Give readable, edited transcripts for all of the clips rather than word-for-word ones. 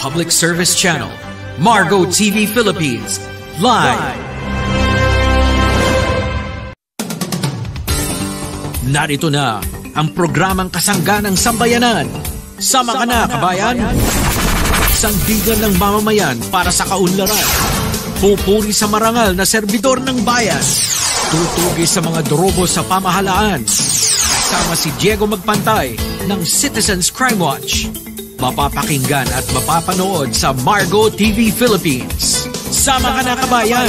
Public Service Channel, Margo TV Philippines, live. Narito na ang programang kasangga ng sambayanan. Sama ka na, kabayan! Sandigan ng mamamayan para sa kaunlaran. Pupuri sa marangal na serbidor ng bayan. Tutugi sa mga drobo sa pamahalaan. Kasama si Diego Magpantay ng Citizens Crime Watch. Mapapakinggan at mapapanood sa Margo TV Philippines. Sama ka na, kabayan!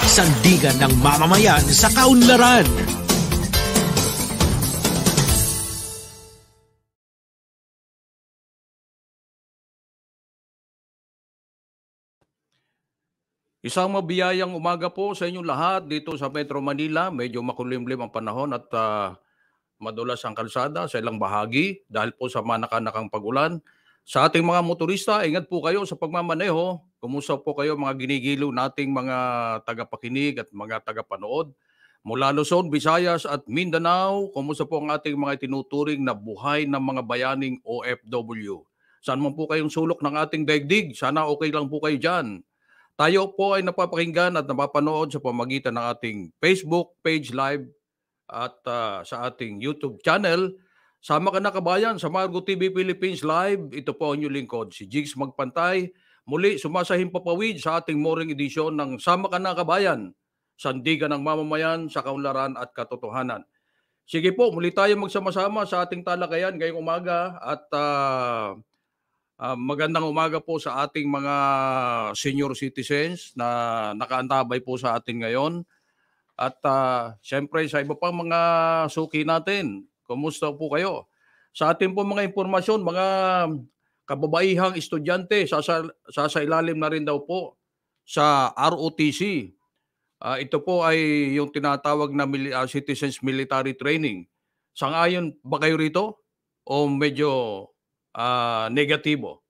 Sandigan ng mamamayan sa kaunlaran. Isang mabiyayang umaga po sa inyong lahat dito sa Metro Manila. Medyo makulimlim ang panahon at madulas ang kalsada sa ilang bahagi dahil po sa manakanakang pagulan. Sa ating mga motorista, ingat po kayo sa pagmamaneho. Kumusta po kayo mga ginigilo nating mga tagapakinig at mga tagapanood mula Luzon, Visayas at Mindanao. Kumusta po ang ating mga tinuturing na buhay ng mga bayaning OFW? Saan man po kayong sulok ng ating daigdig? Sana okay lang po kayo dyan. Tayo po ay napapakinggan at napapanood sa pamagitan ng ating Facebook page live at sa ating YouTube channel. Sama ka na, kabayan, sa Margo TV Philippines Live. Ito po ang inyong lingkod, si Jigs Magpantay. Muli sumasahing papawid sa ating morning edition ng Sama ka na, kabayan, sandigan ng mamamayan sa kaunlaran at katotohanan. Sige po, muli tayo magsama-sama sa ating talakayan ngayong umaga at magandang umaga po sa ating mga senior citizens na nakaantabay po sa atin ngayon. At siyempre sa iba pang mga suki natin, kumusta po kayo? Sa ating po mga impormasyon, mga kababaihang estudyante, sasailalim na rin daw po sa ROTC. Ito po ay yung tinatawag na Citizens Military Training. Sang-ayon ba kayo rito? O medyo negatibo?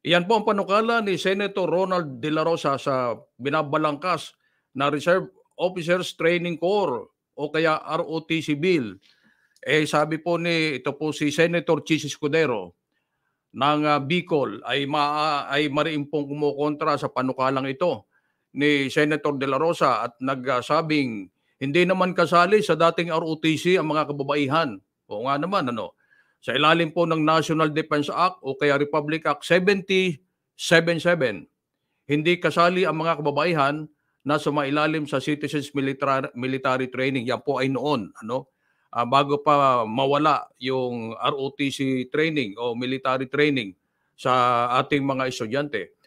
Iyan po ang panukala ni Senator Ronald De La Rosa sa binabalangkas na Reserve Officers Training Corps o kaya ROTC Bill. Sabi po ito po si Senator Chis Escudero ng Bicol ay mariing pong kumukontra sa panukalang ito ni Senator De La Rosa at nagsabing hindi naman kasali sa dating ROTC ang mga kababaihan. O nga naman, sa ilalim po ng National Defense Act o kaya Republic Act 7077, hindi kasali ang mga kababaihan na sumailalim sa Citizens Military Training. Yan po ay noon, bago pa mawala yung ROTC training o military training sa ating mga estudyante.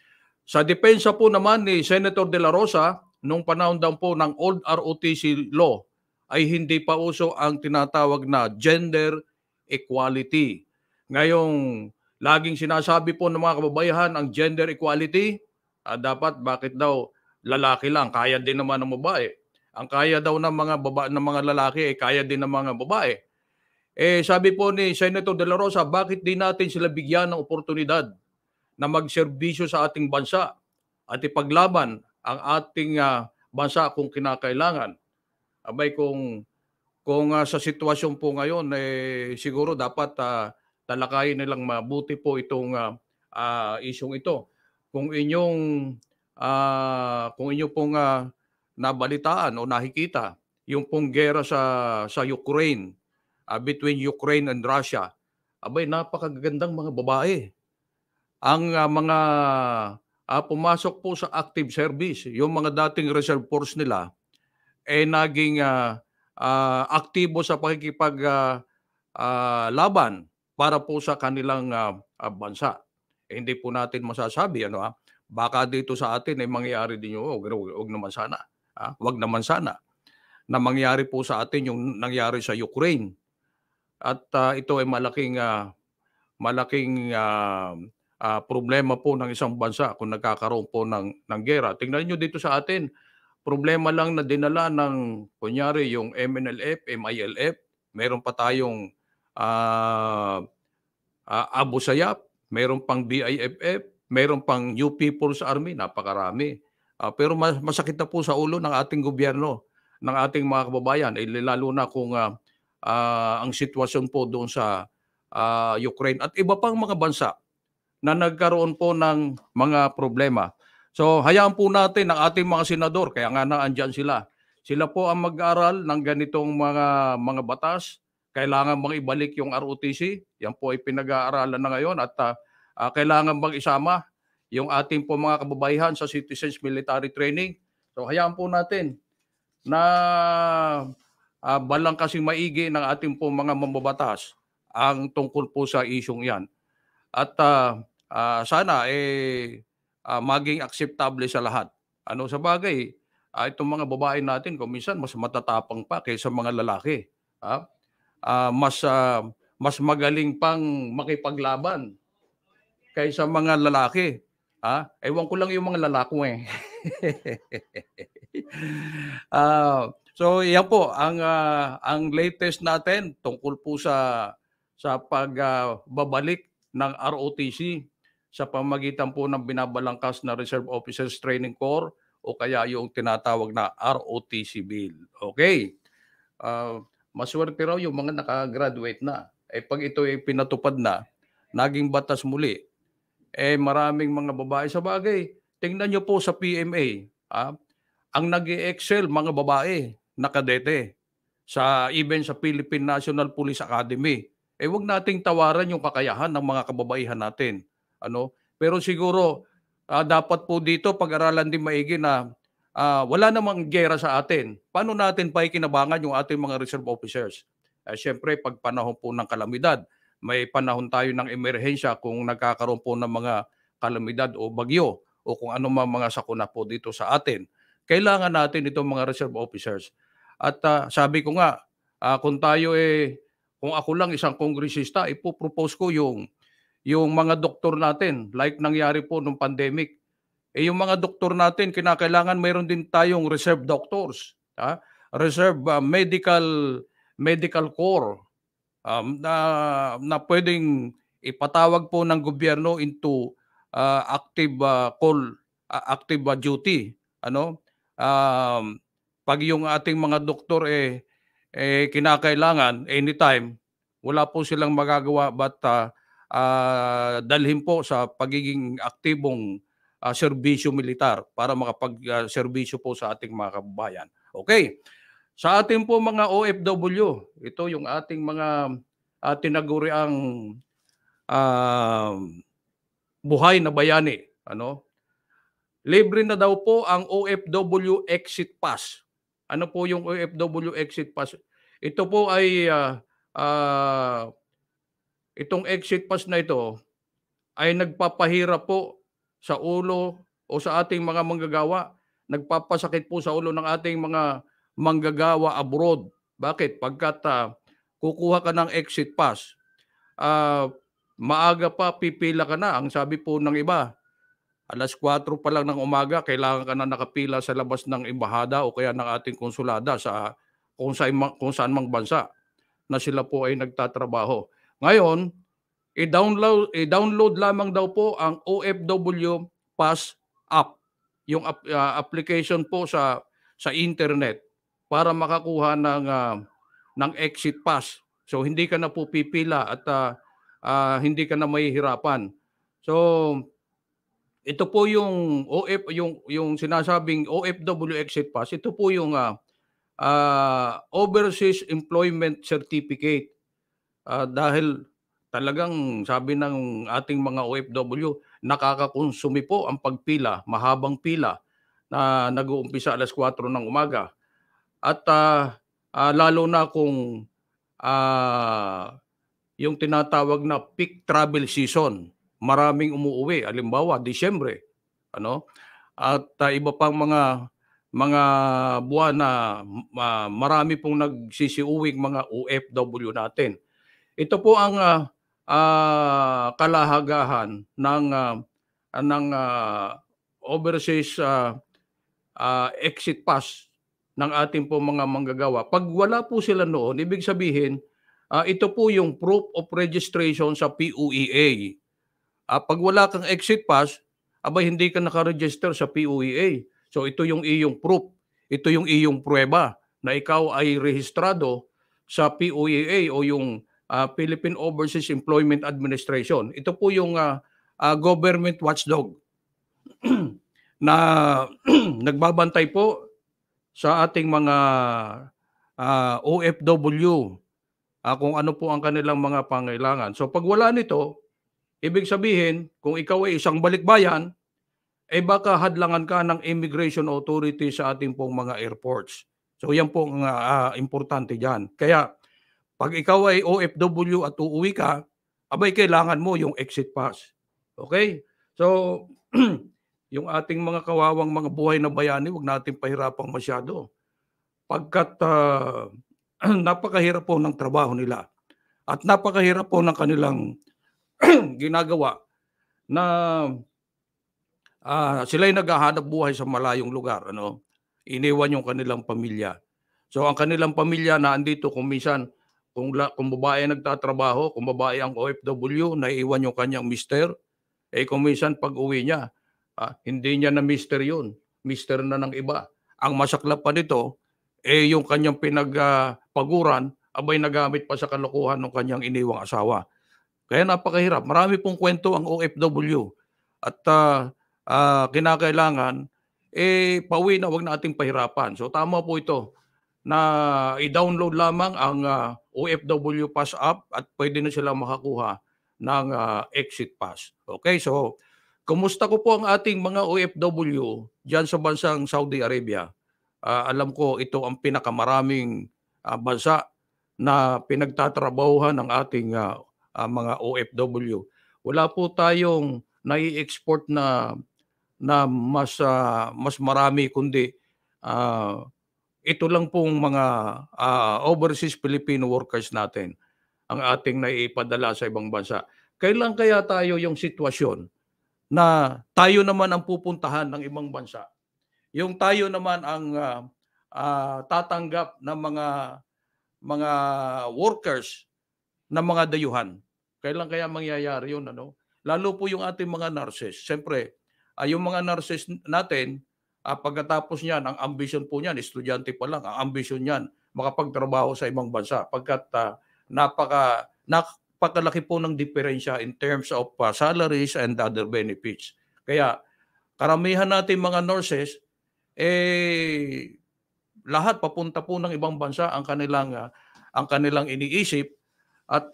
Sa depensa po naman ni Senator De La Rosa, nung panahon daw po ng old ROTC law, ay hindi pa uso ang tinatawag na gender equality. Ngayong laging sinasabi po ng mga kababaihan ang gender equality, bakit daw lalaki lang, kaya din naman ng babae. Ang kaya daw ng mga lalaki ay kaya din ng mga babae. Sabi po ni Senator De La Rosa, bakit di natin sila bigyan ng oportunidad na magserbisyo sa ating bansa at ipaglaban ang ating bansa kung kinakailangan? Abay kung sa sitwasyon po ngayon, siguro dapat talakayin nilang mabuti po itong isyong ito. Kung inyo pong nabalitaan o nakikita yung pong gera sa Ukraine, between Ukraine and Russia, napakagandang mga babae. Ang mga pumasok po sa active service, yung mga dating reserve force nila, naging aktibo sa pakikipaglaban para po sa kanilang bansa. Hindi po natin masasabi, baka dito sa atin ay mangyayari din yung wag naman sana. Wag naman sana na mangyari po sa atin yung nangyari sa Ukraine. At ito ay malaking problema po ng isang bansa kung nagkakaroon po ng gera. Tingnan niyo dito sa atin, problema lang na dinala ng kunyari yung MNLF, MILF, meron pa tayong Abu Sayyaf, meron pang BIFF, meron pang New People's Army, napakarami. Pero masakit na po sa ulo ng ating gobyerno, ng ating mga kababayan, lalo na kung ang sitwasyon po doon sa Ukraine at iba pang mga bansa na nagkaroon po ng mga problema. So hayaan po natin ang ating mga senador, kaya nga naandyan sila. Sila po ang mag-aaral ng ganitong mga batas. Kailangan bang ibalik yung ROTC? Yan po ay pinag-aaralan na ngayon at kailangan bang isama yung ating po mga kababaihan sa Citizens Military Training. So hayaan po natin na balang kasing maigi ng ating po mga mambabatas ang tungkol po sa isyong yan. At sana maging akseptable sa lahat. Ano sa bagay, itong mga babae natin kung minsan mas matatapang pa kaysa mga lalaki. Mas magaling pang makipaglaban kaysa mga lalaki. Ewan ko lang yung mga lalaki eh. So yan po ang latest natin tungkol po sa pagbabalik ng ROTC sa pamagitan po ng binabalangkas na Reserve Officers Training Corps o kaya yung tinatawag na ROTC Bill. Okay. Maswerte raw yung mga nakagraduate na. Pag ito ay pinatupad na, naging batas muli, maraming mga babae sa bagay. Tingnan nyo po sa PMA, ang nag-excel mga babae na kadete even sa Philippine National Police Academy. Huwag nating tawaran yung kakayahan ng mga kababaihan natin. Pero siguro dapat po dito pag-aralan din maigi na wala namang gera sa atin. Paano natin paikinabangan yung ating mga reserve officers? Siyempre, pag panahon po ng kalamidad, may panahon tayo ng emerhensya kung nagkakaroon po ng mga kalamidad o bagyo o kung ano mga sakuna po dito sa atin. Kailangan natin itong mga reserve officers. At sabi ko nga, kung ako lang isang kongresista, ipopropose ko yung mga doktor natin, like nangyari po nung pandemic. Yung mga doktor natin, kinakailangan mayroon din tayong reserve doctors, reserve medical corps na pwedeng ipatawag po ng gobyerno into active duty. Pag yung ating mga doktor kinakailangan anytime, wala po silang magagawa but dalhin po sa pagiging aktibong serbisyo militar para makapag-serbisyo po sa ating mga kababayan. Okay. Sa ating po mga OFW, ito yung ating mga tinaguriang buhay na bayani. Libre na daw po ang OFW Exit Pass. Ano po yung OFW Exit Pass? Ito po ay itong Exit Pass na ito ay nagpapahirap po sa ulo o sa ating mga manggagawa. Nagpapasakit po sa ulo ng ating mga manggagawa abroad. Bakit? Pagkat kukuha ka ng Exit Pass, maaga pa pipila ka na. Ang sabi po ng iba, 4:00 pa lang ng umaga, kailangan ka na nakapila sa labas ng embahada o kaya ng ating konsulada sa kung saan mang bansa na sila po ay nagtatrabaho. Ngayon, i-download lamang daw po ang OFW Pass app, yung application po sa internet para makakuha ng Exit Pass. So hindi ka na po pipila at hindi ka na mahihirapan. So ito po yung yung sinasabing OFW Exit Pass, ito po yung Overseas Employment Certificate. Dahil talagang sabi ng ating mga OFW, nakakakonsumi po ang pagpila, mahabang pila na nag-uumpisa 4:00 ng umaga. At lalo na kung yung tinatawag na peak travel season, maraming umuuwi, halimbawa Disyembre, at iba pang mga buwan na marami pong nagsisiuwing mga OFW natin. Ito po ang kalahagahan ng overseas exit pass ng ating po mga manggagawa. Pag wala po sila noon, ibig sabihin, ito po yung proof of registration sa POEA. Pag wala kang exit pass, hindi ka nakaregister sa POEA. So ito yung iyong proof, ito yung iyong pruweba na ikaw ay rehistrado sa POEA o yung Philippine Overseas Employment Administration. Ito po yung government watchdog na nagbabantay po sa ating mga OFW kung ano po ang kanilang mga pangailangan. So pag wala nito, ibig sabihin, kung ikaw ay isang balikbayan, baka hadlangan ka ng immigration authority sa ating pong mga airports. So yan po ang importante dyan. Kaya pag ikaw ay OFW at uuwi ka, abay kailangan mo yung exit pass. Okay? So yung ating mga kawawang mga buhay na bayani, wag natin pahirapang masyado. Pagkat napakahirap po ng trabaho nila at napakahirap po ng kanilang ginagawa na sila'y naghahanap buhay sa malayong lugar. Iniwan yung kanilang pamilya. So ang kanilang pamilya na andito kung minsan, kung babae nagtatrabaho, kung babae ang OFW, naiiwan yung kanyang mister, kung minsan pag uwi niya, hindi niya na mister yun. Mister na ng iba. Ang masaklap pa nito, yung kanyang pinagpaguran, abay nagamit pa sa kalokohan ng kanyang iniwang asawa. Kaya napakahirap. Marami pong kwento ang OFW. At kinakailangan, pauwi na, wag nating pahirapan. So tama po ito na i-download lamang ang OFW Pass app at pwede na sila makakuha ng exit pass. Okay, so kumusta ko po ang ating mga OFW dyan sa bansang Saudi Arabia? Alam ko ito ang pinakamaraming bansa na pinagtatrabahuhan ng ating mga OFW. Wala po tayong nai-export na mas marami kundi ito lang pong mga overseas Filipino workers natin ang ating naipadala sa ibang bansa. Kailan kaya tayo yung sitwasyon na tayo naman ang pupuntahan ng ibang bansa? Yung tayo naman ang tatanggap ng mga workers na mga dayuhan. Kailan kaya mangyayari yun? Lalo po yung ating mga nurses. Siyempre, yung mga nurses natin, pagkatapos niyan, ang ambisyon po niyan, estudyante pa lang, ang ambisyon niyan, makapagtrabaho sa ibang bansa. Pagkat napakalaki po ng diferensya in terms of salaries and other benefits. Kaya, karamihan natin mga nurses, lahat papunta po ng ibang bansa ang kanilang iniisip at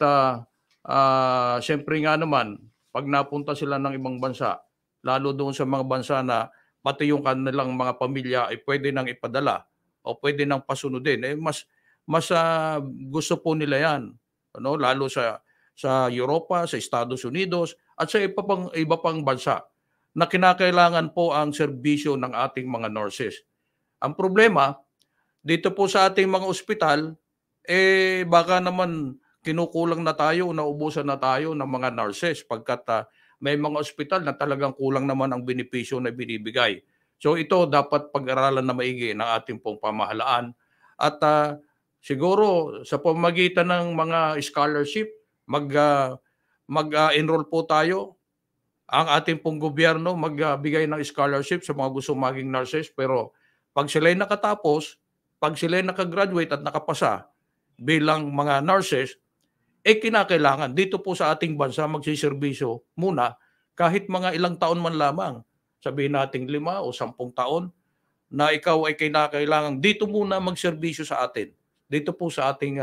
siyempre nga naman pag napunta sila ng ibang bansa, lalo doon sa mga bansa na pati yung kanilang mga pamilya ay pwede nang ipadala o pwede nang pasunodin, mas gusto po nila yan, lalo sa Europa, sa Estados Unidos at sa iba pang bansa na kinakailangan po ang serbisyo ng ating mga nurses. Ang problema, dito po sa ating mga ospital, baka naman kinukulang na tayo, naubusan na tayo ng mga nurses pagkat may mga ospital na talagang kulang naman ang benepisyo na binibigay. So ito dapat pag-aralan na maigi ng ating pong pamahalaan at siguro sa pamamagitan ng mga scholarship, mag-enroll po tayo. Ang ating pong gobyerno magbigay ng scholarship sa mga gusto maging nurses, pero pag sila'y nakatapos, pag sila'y nakagraduate at nakapasa bilang mga nurses, kinakailangan dito po sa ating bansa magsiservisyo muna kahit mga ilang taon man lamang. Sabihin natin 5 o 10 taon na ikaw ay kinakailangan dito muna magserbisyo sa atin. Dito po sa ating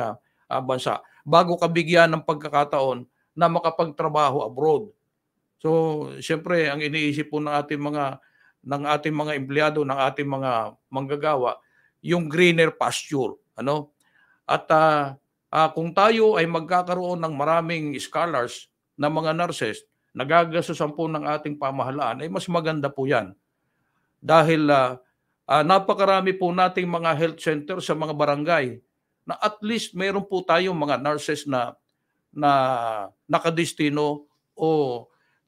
bansa bago ka bigyan ng pagkakataon na makapagtrabaho abroad. So, siyempre ang iniisip po ng ating mga empleyado, ng ating mga manggagawa, yung greener pasture, At kung tayo ay magkakaroon ng maraming scholars na mga nurses, nagagastusan po ng ating pamahalaan, mas maganda po 'yan. Dahil napakarami po nating mga health center sa mga barangay na at least meron po tayong mga nurses na nakadestino o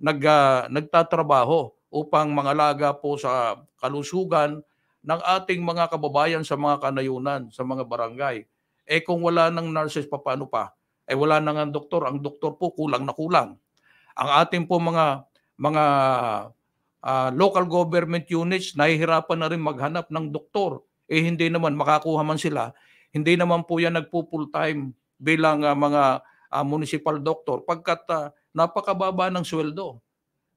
nagtatrabaho upang mangalaga po sa kalusugan ng ating mga kababayan sa mga kanayunan, sa mga barangay. Kung wala ng nurses, paano pa? Wala na nga doktor. Ang doktor po kulang na kulang. Ang ating po mga local government units, nahihirapan na rin maghanap ng doktor. Hindi naman, makakuha man sila, hindi naman po yan nagpo-full time bilang mga municipal doctor pagkat napakababa ng sweldo.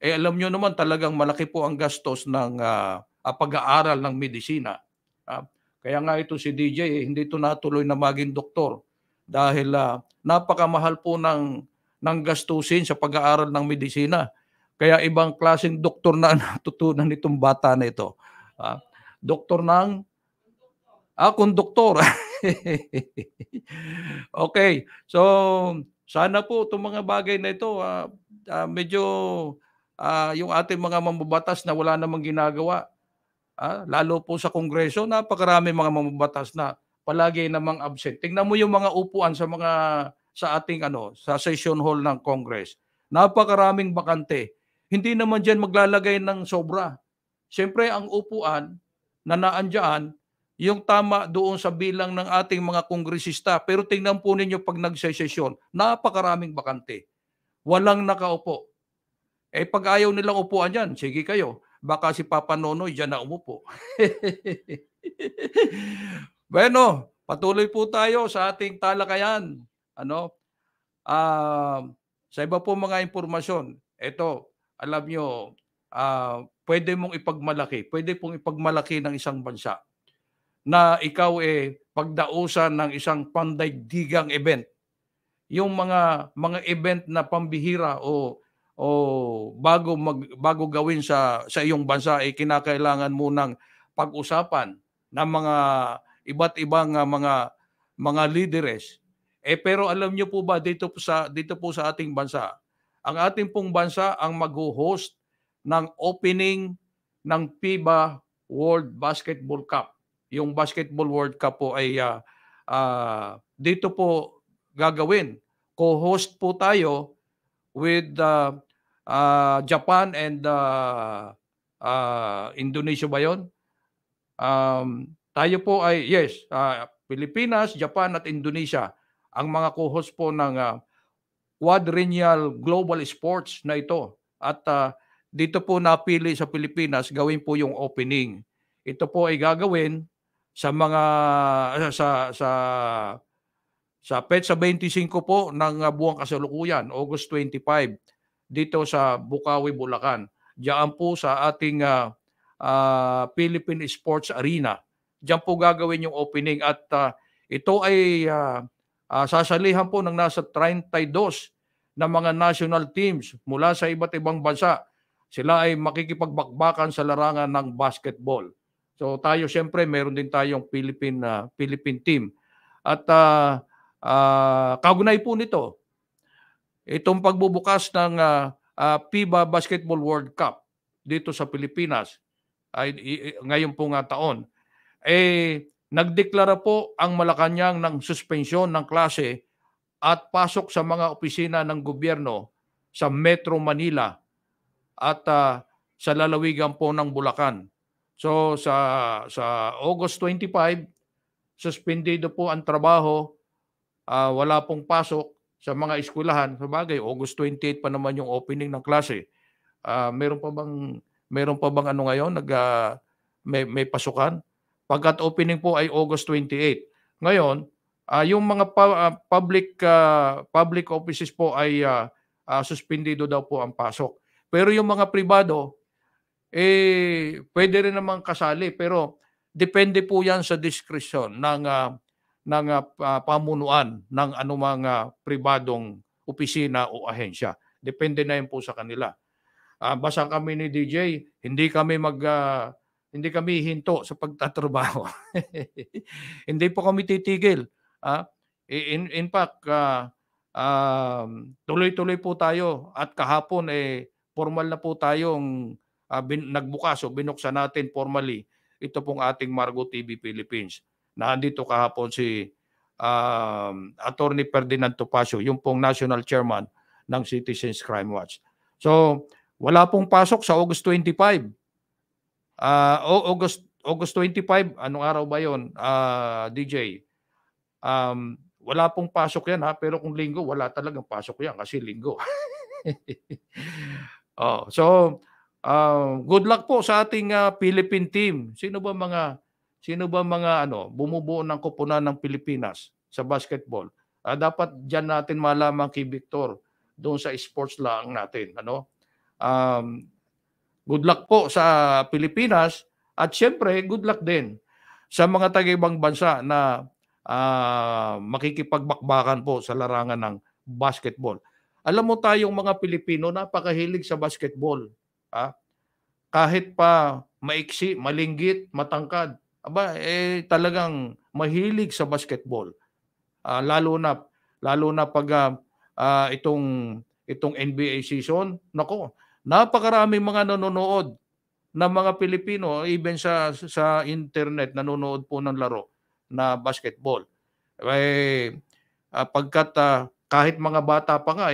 alam nyo naman talagang malaki po ang gastos ng pag-aaral ng medisina. Kaya nga ito si DJ, hindi ito natuloy na maging doktor dahil napakamahal po ng gastusin sa pag-aaral ng medisina. Kaya ibang klaseng doktor na natutunan nitong bata na ito. Doktor ng konduktor. Okay. So, sana po itong mga bagay na ito, medyo yung ating mga mambabatas na wala namang ginagawa, lalo po sa Kongreso, napakarami mga mambabatas na palagi namang absent. Tingnan mo yung mga upuan sa ating sa session hall ng Congress. Napakaraming bakante. Hindi naman diyan maglalagay ng sobra. Siyempre ang upuan na naandyan, yung tama doon sa bilang ng ating mga kongresista. Pero tingnan po ninyo pag nagsesesyon, napakaraming bakante. Walang nakaupo. Pag ayaw nilang upuan yan, sige kayo. Baka si Papa Nonoy dyan na umupo. Bueno, patuloy po tayo sa ating talakayan. Sa iba po mga impormasyon, ito, alam nyo, pwede mong ipagmalaki, pwede pong ipagmalaki ng isang bansa na ikaw pagdausan ng isang pandaigdigang event. Yung mga event na pambihira o bago gawin sa iyong bansa kinakailangan mo ng pag-usapan ng mga iba't ibang mga leaders. Pero alam niyo po ba dito po sa ating bansa, ang ating pong bansa ang mag-host ng opening ng FIBA World Basketball Cup. Yung Basketball World Cup po ay dito po gagawin. Co-host po tayo with Japan and Indonesia ba yun? Tayo po ay, yes, Pilipinas, Japan at Indonesia ang mga co-host po ng Quadrennial Global Sports na ito. At dito po napili sa Pilipinas gawin po yung opening. Ito po ay gagawin sa mga sa petsa 25 po ng buwang kasalukuyan, August 25, dito sa Bukawi, Bulacan. Diyan po sa ating Philippine Sports Arena. Diyan po gagawin yung opening at ito ay sasalihan po ng nasa 32 na mga national teams mula sa iba't ibang bansa. Sila ay makikipagbakbakan sa larangan ng basketball. So tayo siyempre meron din tayong Philippine team. At kaugnay po nito, itong pagbubukas ng FIBA Basketball World Cup dito sa Pilipinas ay ngayon po taon, nagdeklara po ang Malacanang ng suspensyon ng klase at pasok sa mga opisina ng gobyerno sa Metro Manila at sa lalawigan po ng Bulacan. So sa August 25, suspendido po ang trabaho, wala pong pasok sa mga eskwelahan. Sabagay, August 28 pa naman yung opening ng klase. Meron pa bang ngayon may pasukan? Pagkat opening po ay August 28. Ngayon, yung mga public offices po ay suspendido daw po ang pasok. Pero yung mga pribado pwede rin namang kasali, pero depende po yan sa discretion ng pamunuan ng anumang pribadong opisina o ahensya. Depende na yun po sa kanila. Basta kami ni DJ, hindi kami hinto sa pagtatrabaho. Hindi po kami titigil. In fact, tuloy-tuloy po tayo at kahapon formal na po tayong nagbukas o binuksan natin formally ito pong ating Margo TV Philippines. Nandito kahapon si Attorney Ferdinand Topacio, yung pong National Chairman ng Citizens Crime Watch. So, wala pong pasok sa August 25. August 25, anong araw ba yun, DJ? Wala pong pasok yan pero kung linggo, wala talagang pasok yan kasi linggo. So, good luck po sa ating Philippine team. Sino ba mga bumubuo ng koponan ng Pilipinas sa basketball? Dapat diyan natin malaman kay Victor doon sa sports lang natin, Um, good luck po sa Pilipinas at siyempre good luck din sa mga taga-ibang bansa na makikipagbakbakan po sa larangan ng basketball. Alam mo tayong mga Pilipino napakahilig sa basketball. Kahit pa maiksi, malinggit, matangkad, talagang mahilig sa basketball. Lalo na pag itong NBA season, nako, napakaraming mga nanonood na mga Pilipino, even sa internet, nanonood po ng laro na basketball. Pagkat kahit mga bata pa nga,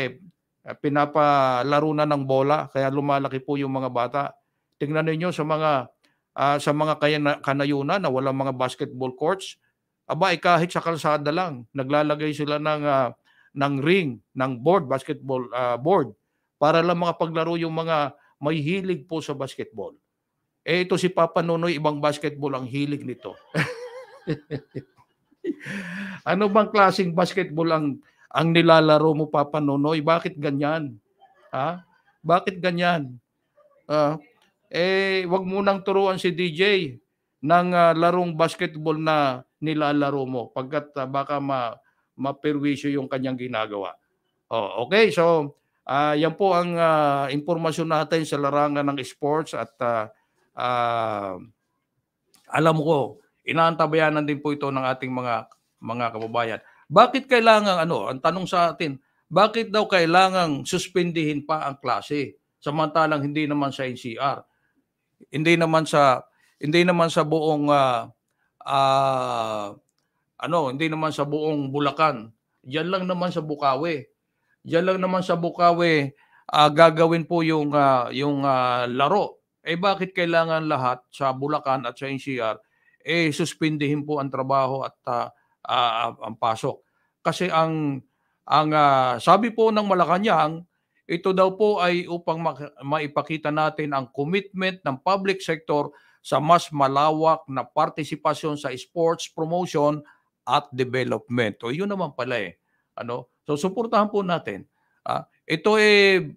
pinapalaro na ng bola, kaya lumalaki po yung mga bata. Tingnan ninyo sa mga kanayunan na walang mga basketball courts, kahit sa kalsada lang, naglalagay sila ng ring, ng board, basketball board, para lang makapaglaro yung mga may hilig po sa basketball. Ito si Papa Nonoy, ibang basketball ang hilig nito. Ano bang klaseng basketball ang nilalaro mo, Papa Nonoy? Bakit ganyan? Bakit ganyan? Wag mo nang turuan si DJ ng larong basketball na nilalaro mo pagkat baka maperwisyo yung kanyang ginagawa. Okay, so yan po ang impormasyon natin sa larangan ng sports at alam ko, inaantabayanan din po ito ng ating mga kababayan. Bakit kailangan ang tanong sa atin, bakit daw kailangang suspindihin pa ang klase samantalang hindi naman sa NCR? Hindi naman sa buong hindi naman sa buong Bulacan. Diyan lang naman sa Bukawi. Gagawin po yung laro. Bakit kailangan lahat sa Bulacan at sa NCR suspindihin po ang trabaho at ang pasok? Kasi ang sabi po ng Malacanang, ito daw po ay upang maipakita natin ang commitment ng public sector sa mas malawak na partisipasyon sa sports promotion at development. O yun naman pala So suportahan po natin. Ito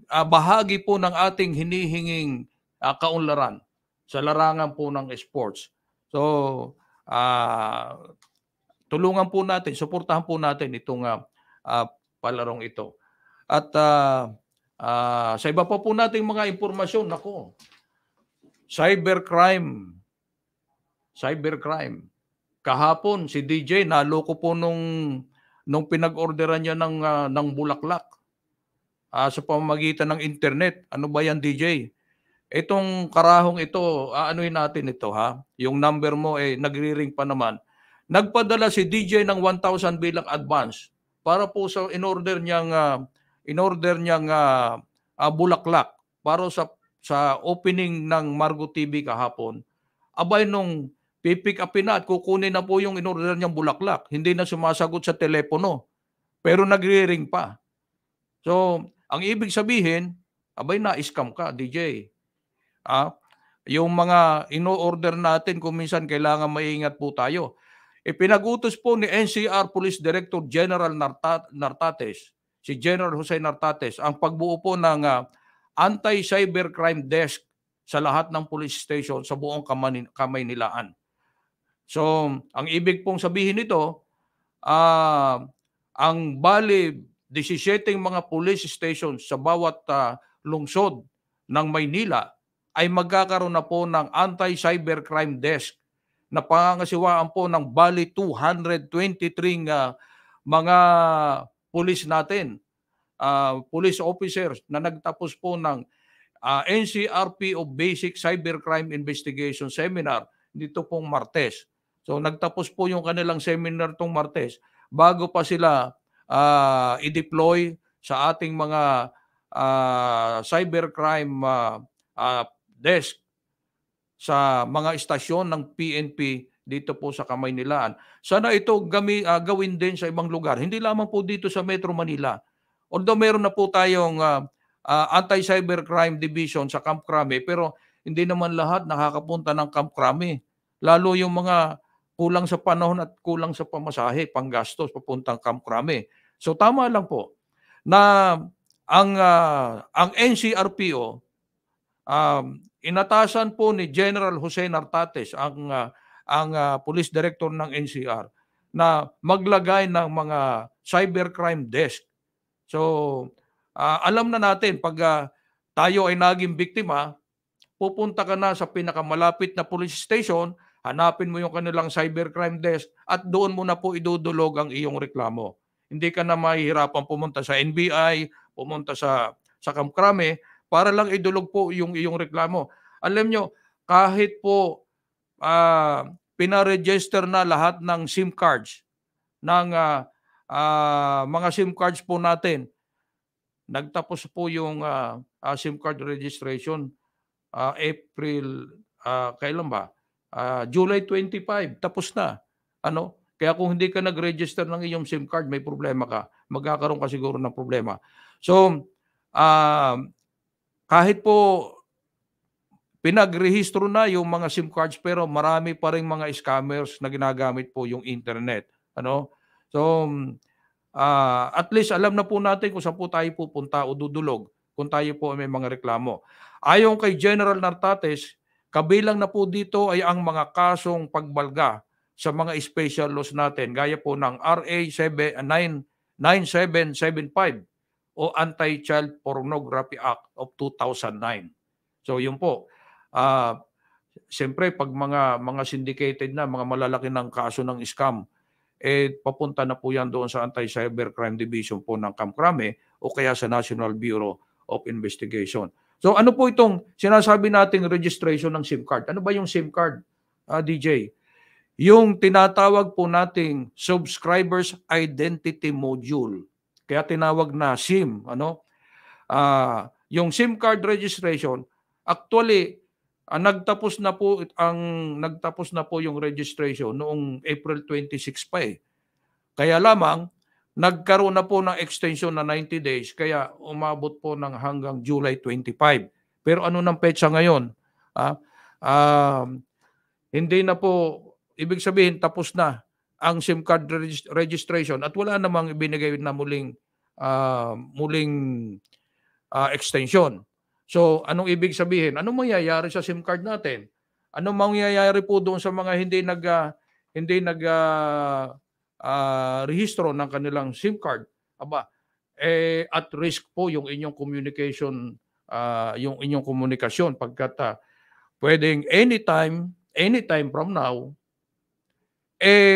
bahagi po ng ating hinihinging kaunlaran sa larangan po ng sports. So tulungan po natin, suportahan po natin itong palarong ito. At sa iba pa po nating mga impormasyon, nako, cybercrime. Kahapon si DJ naloko po nung pinag-orderan niya ng bulaklak sa pamamagitan ng internet. Ano ba yan, DJ? Itong karahong ito, anuhin natin ito Yung number mo nagri-ring pa naman. Nagpadala si DJ ng 1,000 bilang advance para po sa in-order niyang bulaklak para sa opening ng Margo TV kahapon. Nung pipick upin na at kukunin na po yung in-order niyang bulaklak, hindi na sumasagot sa telepono, pero nagri-ring pa. So, ang ibig sabihin, na-scam ka, DJ. Yung mga ino-order natin, kung minsan kailangan maingat po tayo. Pinag-utos po ni NCR Police Director General Nartates, si General Jose Nartates, ang pagbuo po ng anti-cybercrime desk sa lahat ng police station sa buong Kamaynilaan. So, ang ibig pong sabihin nito, ang bali 17 mga police stations sa bawat lungsod ng Maynila ay magkakaroon na po ng anti-cybercrime desk na pangangasiwaan po ng bali 223 mga police natin, police officers na nagtapos po ng NCRPO Basic Cybercrime Investigation Seminar dito pong Martes. So nagtapos po yung kanilang seminar tong Martes bago pa sila i-deploy sa ating mga cybercrime desk sa mga istasyon ng PNP dito po sa Kamaynilaan. Sana ito gawin din sa ibang lugar, hindi lamang po dito sa Metro Manila. Although meron na po tayong anti-cybercrime division sa Camp Crame, pero hindi naman lahat nakakapunta ng Camp Crame. Lalo yung mga kulang sa panahon at kulang sa pamasahe, panggastos papuntang Camp Crame. So tama lang po na ang NCRPO Inatasan po ni General Jose Nartates ang police director ng NCR na maglagay ng mga cybercrime desk. So, alam na natin pag tayo ay naging biktima, pupunta ka na sa pinakamalapit na police station, hanapin mo yung kanilang cybercrime desk at doon mo na po idudulog ang iyong reklamo. Hindi ka na mahihirapan pumunta sa NBI, pumunta sa Kamkrame para lang idulog po yung iyong reklamo. Alam nyo, kahit po pinaregister na lahat ng SIM cards, ng mga SIM cards po natin, nagtapos po yung SIM card registration April, kailan ba? July 25, tapos na. Ano? Kaya kung hindi ka nag-register ng iyong SIM card, may problema ka. Magkakaroon ka siguro ng problema. So, kahit po pinagrehistro na yung mga SIM cards, pero marami pa rin mga scammers na ginagamit po yung internet. Ano? So, at least alam na po natin kung saan po tayo pupunta o dudulog kung tayo po may mga reklamo. Ayon kay General Nartates, kabilang na po dito ay ang mga kasong pagbalga sa mga special laws natin gaya po ng RA 9775 o Anti-Child Pornography Act of 2009. So yun po. Siyempre pag mga syndicated na, mga malalaki ng kaso ng scam, papunta na po yan doon sa Anti-Cybercrime Division po ng Kamkrame o kaya sa National Bureau of Investigation. So ano po itong sinasabi nating registration ng SIM card? Ano ba yung SIM card, DJ? Yung tinatawag po nating Subscribers Identity Module. Kaya tinawag na SIM. Yung SIM card registration, actually, nagtapos na po yung registration noong April 26 pa eh. Kaya lamang, nagkaroon na po ng extension na 90 days, kaya umabot po ng hanggang July 25. Pero ano ng petsa ngayon? Hindi na po, ibig sabihin, tapos na ang SIM card registration at wala namang ibinigay na muling extension. So, anong ibig sabihin? Anong mangyayari sa SIM card natin? Anong mangyayari po doon sa mga hindi rehistro ng kanilang SIM card? At risk po yung inyong communication, yung inyong komunikasyon pagkat pwedeng anytime from now,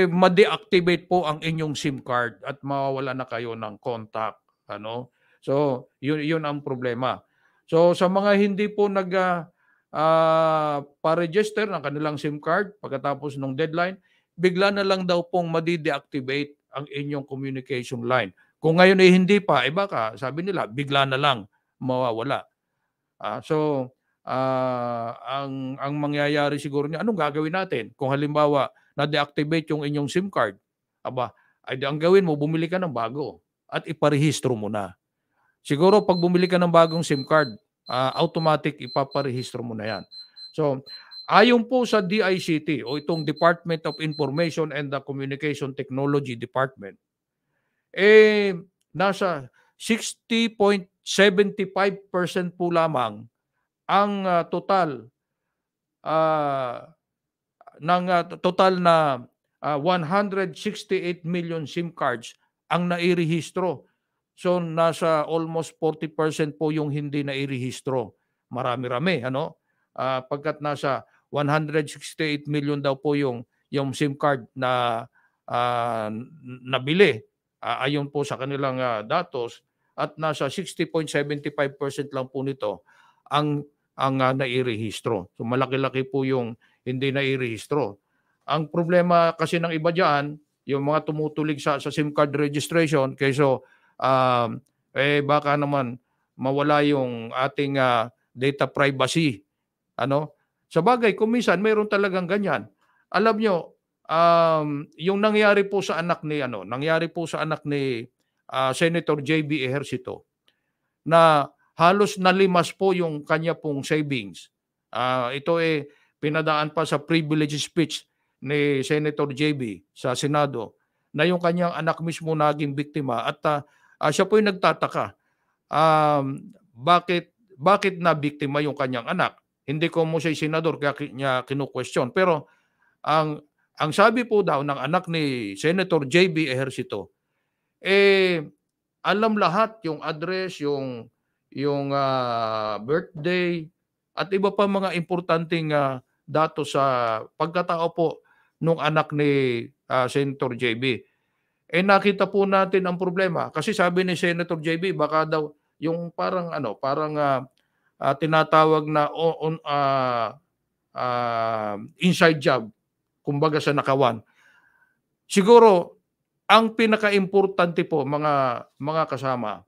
ma-deactivate po ang inyong SIM card at mawawala na kayo ng contact. So, yun ang problema. So, sa mga hindi po pa-register ng kanilang SIM card pagkatapos ng deadline, bigla na lang daw pong madi-deactivate ang inyong communication line. Kung ngayon ay hindi pa, baka sabi nila, bigla na lang mawawala. Ang mangyayari siguro niya, anong gagawin natin? Kung halimbawa, na-deactivate yung inyong SIM card, ang gawin mo, bumili ka ng bago at iparehistro mo na. Siguro pag bumili ka ng bagong SIM card, automatic ipaparehistro mo na yan. So, ayon po sa DICT o itong Department of Information and the Communication Technology Department, nasa 60.75% po lamang ang total na 168 million SIM cards ang nairehistro. So nasa almost 40% po yung hindi nairehistro. Marami-rami, pagkat nasa 168 million daw po yung SIM card na nabili ayon po sa kanilang datos at nasa 60.75% lang po nito ang nairehistro. So malaki-laki po yung hindi nairehistro. Ang problema kasi ng iba diyan, yung mga tumutulig sa SIM card registration, kaysa baka naman mawala yung ating data privacy. Sa bagay, kung minsan mayroon talagang ganyan. Alam nyo, yung nangyari po sa anak ni Senator J.B. Ejercito, na halos nalimas po yung kanya pong savings. Ito pinadaan pa sa privilege speech ni Senator J.B. sa Senado, na yung kanyang anak mismo naging biktima at siya po yung nagtataka. Bakit bakit na biktima yung kanyang anak. Hindi ko mo siya senador kaya niya kinu-question. Pero ang sabi po daw ng anak ni Senator JB Ejercito, alam lahat yung address, yung birthday at iba pa mga importanteng datos sa pagkatao po nung anak ni Senator JB. Nakita po natin ang problema kasi sabi ni Senator JB baka daw yung parang tinatawag na inside job kumbaga sa nakawan. Siguro ang pinaka-importante po mga kasama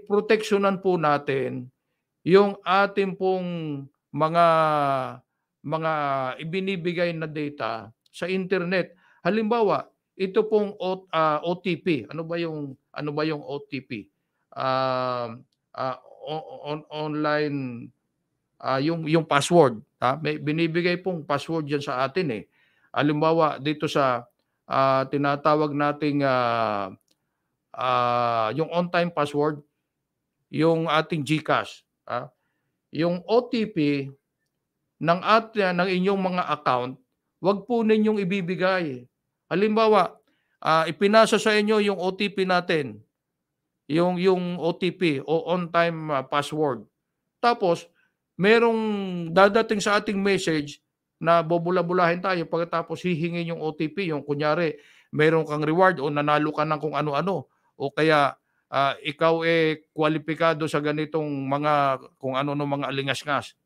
proteksyonan po natin yung ating pong mga ibinibigay na data sa internet. Halimbawa, ito pong OTP. Ano ba yung OTP? Online yung password, may binibigay pong password diyan sa atin Halimbawa dito sa tinatawag nating yung on-time password, yung ating GCash, yung OTP ng inyong mga account, wag po ninyong ibibigay. Halimbawa, ipinasa sa inyo yung OTP natin, yung OTP o on-time password. Tapos, merong dadating sa ating message na bubula-bulahin tayo pagkatapos hihingin yung OTP, yung kunyari, meron kang reward o nanalo ka ng kung ano-ano o kaya ikaw kwalipikado sa ganitong kung ano-ano mga alingas-ngas.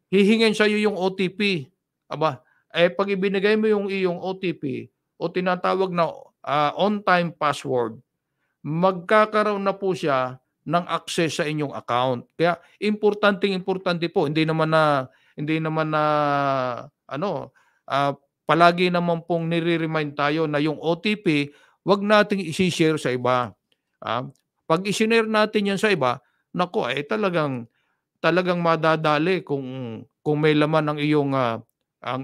Hihingin sa iyo yung OTP. Pag ibinigay mo yung iyong OTP o tinatawag na on-time password, magkakaroon na po siya ng access sa inyong account. Kaya importante po, hindi naman na palagi naman pong nire-remind tayo na yung OTP wag nating i-share sa iba. Pag i-share natin yan sa iba, nako talagang madadali kung may laman ang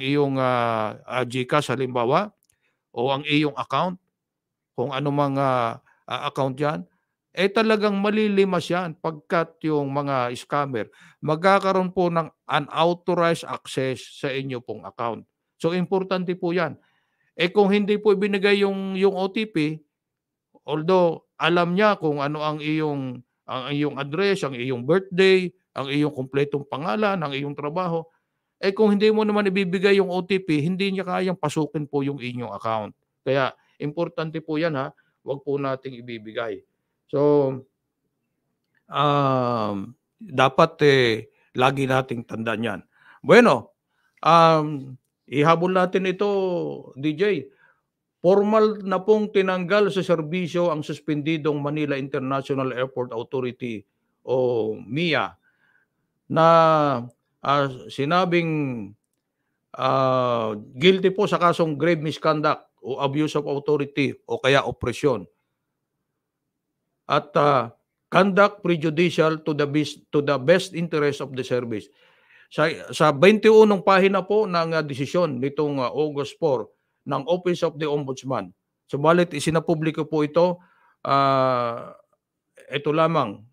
iyong GCash halimbawa o ang iyong account, kung ano mga account yan, talagang malilimas yan pagkat yung mga scammer magkakaroon po ng unauthorized access sa inyo pong account. So importante po yan. Kung hindi po ibinigay yung OTP, although alam niya kung ano ang iyong address, ang iyong birthday, ang iyong kumpletong pangalan, ang iyong trabaho, kung hindi mo naman ibibigay yung OTP, hindi niya kayang pasukin po yung inyong account. Kaya importante po yan wag po nating ibibigay. So, dapat lagi nating tandaan yan. Bueno, ihabol natin ito, DJ. Formal na pong tinanggal sa serbisyo ang suspendidong Manila International Airport Authority o MIA na sinabing guilty po sa kasong grave misconduct o abuse of authority o kaya opresyon at conduct prejudicial to the best interest of the service. Sa 21 pahina po ng desisyon nitong August 4 ng Office of the Ombudsman. Subalit isinapubliko po ito lamang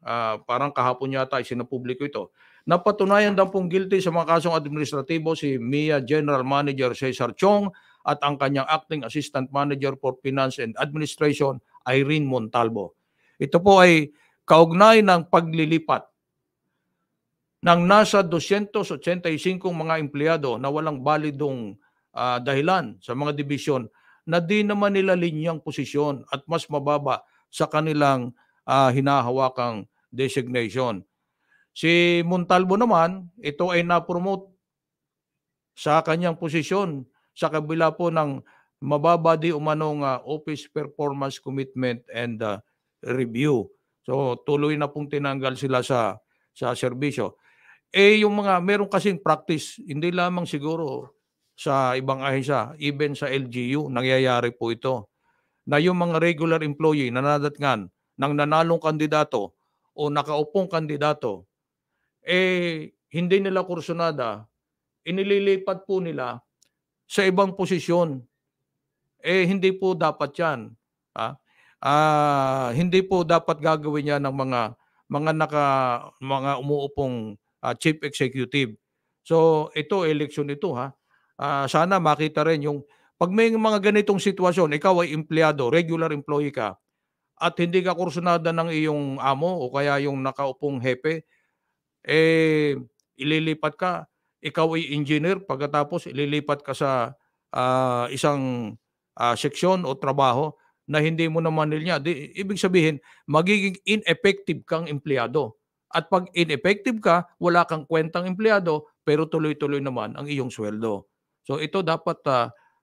parang kahapon yata isinapubliko ito. Napatunayan daw pong guilty sa mga kasong administratibo si MIA General Manager Cesar Chong at ang kanyang Acting Assistant Manager for Finance and Administration Irene Montalvo. Ito po ay kaugnay ng paglilipat ng nasa 285 mga empleyado na walang balidong dahilan sa mga dibisyon na di naman nila linyang posisyon at mas mababa sa kanilang hinahawakang designation. Si Montalvo naman, ito ay na-promote sa kanyang posisyon sa kabila po ng mababa di umanong office performance commitment and review. So tuloy na pong tinanggal sila sa serbisyo. Yung meron kasing practice, hindi lamang siguro sa ibang ahensya, even sa LGU, nangyayari po ito. Na yung mga regular employee na nadatingan ng nanalong kandidato o nakaupong kandidato, hindi nila kursunada, inililipat po nila sa ibang posisyon. Hindi po dapat yan. Hindi po dapat gagawin yan ng mga umuupong chief executive. So ito, election ito ha. Sana makita rin yung pag may mga ganitong sitwasyon, ikaw ay empleyado, regular employee ka, at hindi ka kursunada ng iyong amo o kaya yung nakaupong hepe, ililipat ka. Ikaw ay engineer, pagkatapos ililipat ka sa isang seksyon o trabaho na hindi mo naman nila. Ibig sabihin, magiging ineffective kang empleyado. At pag ineffective ka, wala kang kwentang empleyado, pero tuloy-tuloy naman ang iyong sweldo. So ito dapat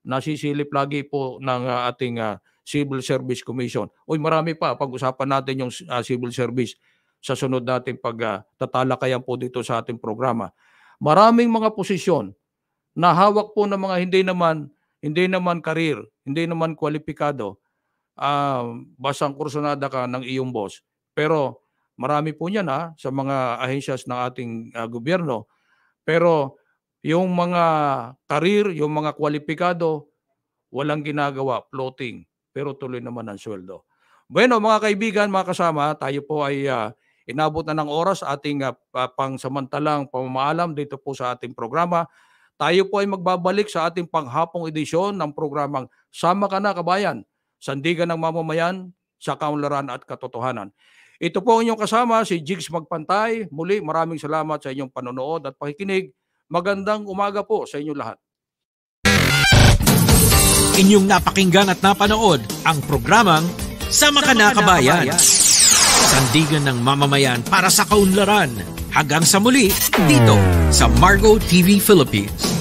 nasisilip lagi po ng ating Civil Service Commission. Marami pa, pag-usapan natin yung civil service sa sunod natin pagtatalakayan po dito sa ating programa. Maraming mga posisyon na hawak po ng mga hindi naman karir, hindi naman kwalipikado, basang kursunada ka ng iyong boss. Pero marami po niyan sa mga ahensyas ng ating gobyerno. Pero yung mga karir, yung mga kwalipikado, walang ginagawa, floating, pero tuloy naman ang sweldo. Bueno, mga kaibigan, mga kasama, tayo po ay inabot na ng oras ating pangsamantalang pamamaalam dito po sa ating programa. Tayo po ay magbabalik sa ating panghapong edisyon ng programang Sama Ka Na Kabayan, sandigan ng mamamayan sa kaunlaran at katotohanan. Ito po ang inyong kasama, si Jigs Magpantay. Muli, maraming salamat sa inyong panonood at pakikinig. Magandang umaga po sa inyong lahat. Inyong napakinggan at napanood ang programang Sama Ka Na Kabayan. Sandigan ng mamamayan para sa kaunlaran. Hanggang sa muli, dito sa Margo TV Philippines.